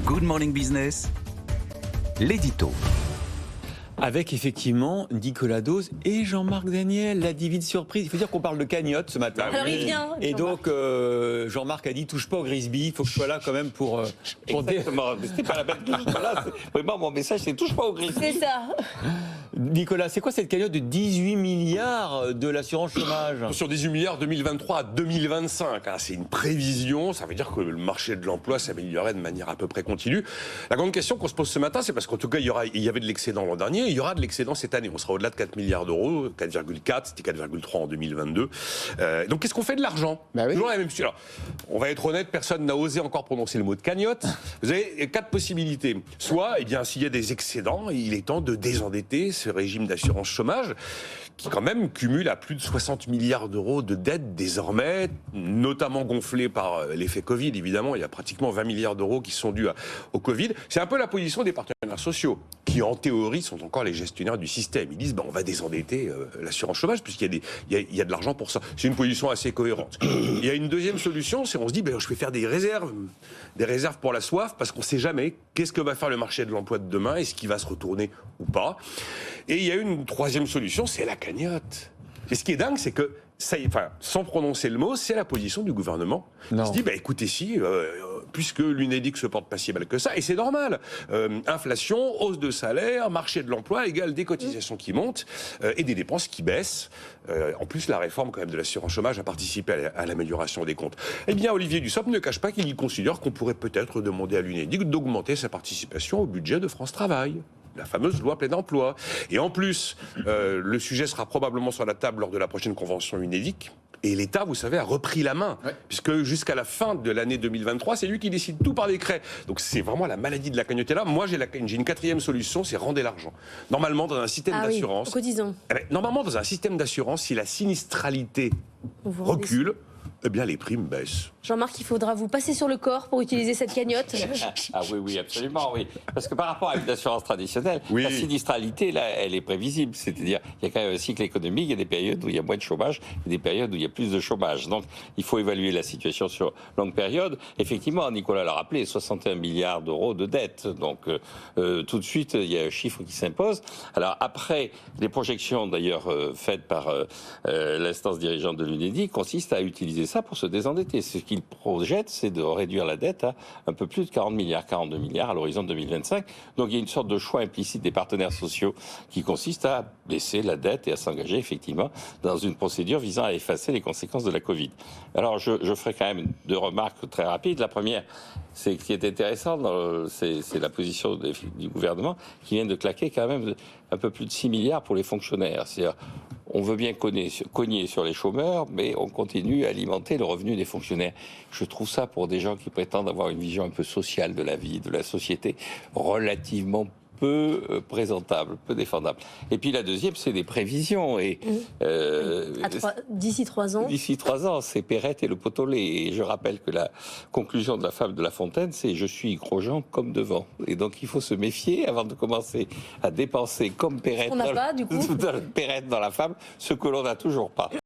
Good Morning Business, l'édito. Avec effectivement Nicolas Dose et Jean-Marc Daniel, la divine surprise. Il faut dire qu'on parle de cagnotte ce matin. Alors il vient. Et donc Jean-Marc a dit touche pas au Grisby, il faut que je sois là quand même pour Exactement, mais c'était pas la peine que je sois là. Vraiment, mon message, c'est touche pas au Grisby. C'est ça. Nicolas, c'est quoi cette cagnotte de 18 milliards de l'assurance chômage? Sur 18 milliards 2023 à 2025, c'est une prévision, ça veut dire que le marché de l'emploi s'améliorerait de manière à peu près continue. La grande question qu'on se pose ce matin, c'est parce qu'en tout cas, il y avait de l'excédent l'an dernier, il y aura de l'excédent cette année. On sera au-delà de 4 milliards d'euros, 4,4, c'était 4,3 en 2022. Donc qu'est-ce qu'on fait de l'argent? Toujours la même chose. Alors, on va être honnête, personne n'a osé encore prononcer le mot de cagnotte. Vous avez 4 possibilités. Soit, eh bien, s'il y a des excédents, il est temps de désendetter ce régime d'assurance chômage, qui quand même cumule à plus de 60 milliards d'euros de dettes désormais, notamment gonflées par l'effet Covid, évidemment. Il y a pratiquement 20 milliards d'euros qui sont dus au Covid. C'est un peu la position des partenaires sociaux, qui en théorie sont encore les gestionnaires du système. Ils disent on va désendetter l'assurance chômage, puisqu'il y a de l'argent pour ça. C'est une position assez cohérente. Il y a une deuxième solution, c'est on se dit je vais faire des réserves pour la soif, parce qu'on ne sait jamais qu'est-ce que va faire le marché de l'emploi de demain, est-ce qu'il va se retourner ou pas. Et il y a une troisième solution, c'est la cagnotte. Et ce qui est dingue, c'est que, sans prononcer le mot, c'est la position du gouvernement. Il se dit, écoutez, puisque l'Unédic se porte pas si mal que ça, et c'est normal. Inflation, hausse de salaire, marché de l'emploi égale des cotisations qui montent et des dépenses qui baissent. En plus, la réforme quand même de l'assurance chômage a participé à l'amélioration des comptes. Eh bien, Olivier Dussopt ne cache pas qu'il considère qu'on pourrait peut-être demander à l'Unédic d'augmenter sa participation au budget de France Travail. La fameuse loi plein emploi. Et en plus, le sujet sera probablement sur la table lors de la prochaine convention Unédic. Et l'État, vous savez, a repris la main. Puisque jusqu'à la fin de l'année 2023, c'est lui qui décide tout par décret. Donc c'est vraiment la maladie de la cagnotte. Là, moi, j'ai une quatrième solution, c'est rendez l'argent. Normalement, dans un système d'assurance... normalement, dans un système d'assurance, si la sinistralité recule, eh bien, les primes baissent. Jean-Marc, il faudra vous passer sur le corps pour utiliser cette cagnotte. Ah oui, absolument, oui. Parce que par rapport à une assurance traditionnelle, la sinistralité, là, elle est prévisible. C'est-à-dire, il y a quand même un cycle économique, il y a des périodes où il y a moins de chômage, et des périodes où il y a plus de chômage. Donc, il faut évaluer la situation sur longue période. Effectivement, Nicolas l'a rappelé, 61 milliards d'euros de dettes. Donc, tout de suite, il y a un chiffre qui s'impose. Alors, après, les projections, d'ailleurs, faites par l'instance dirigeante de l'Unédic, consistent à utiliser ça pour se désendetter. Ce qu'il projette, c'est de réduire la dette à un peu plus de 40 milliards, 42 milliards à l'horizon 2025. Donc il y a une sorte de choix implicite des partenaires sociaux qui consiste à baisser la dette et à s'engager effectivement dans une procédure visant à effacer les conséquences de la Covid. Alors je ferai quand même 2 remarques très rapides. La première, c'est ce qui est intéressant, c'est la position du gouvernement qui vient de claquer quand même un peu plus de 6 milliards pour les fonctionnaires. C'est-à-dire, on veut bien cogner sur les chômeurs, mais on continue à alimenter le revenu des fonctionnaires. Je trouve ça, pour des gens qui prétendent avoir une vision un peu sociale de la vie, de la société, relativement peu présentable, peu défendable. Et puis la deuxième, c'est des prévisions. Et d'ici 3 ans. D'ici 3 ans, c'est Perrette et le pot-au-lait. Et je rappelle que la conclusion de la fable de La Fontaine, c'est « Je suis Grosjean comme devant ». Et donc il faut se méfier avant de commencer à dépenser comme Perrette, On n'a pas, du coup. Perrette dans la fable, ce que l'on n'a toujours pas.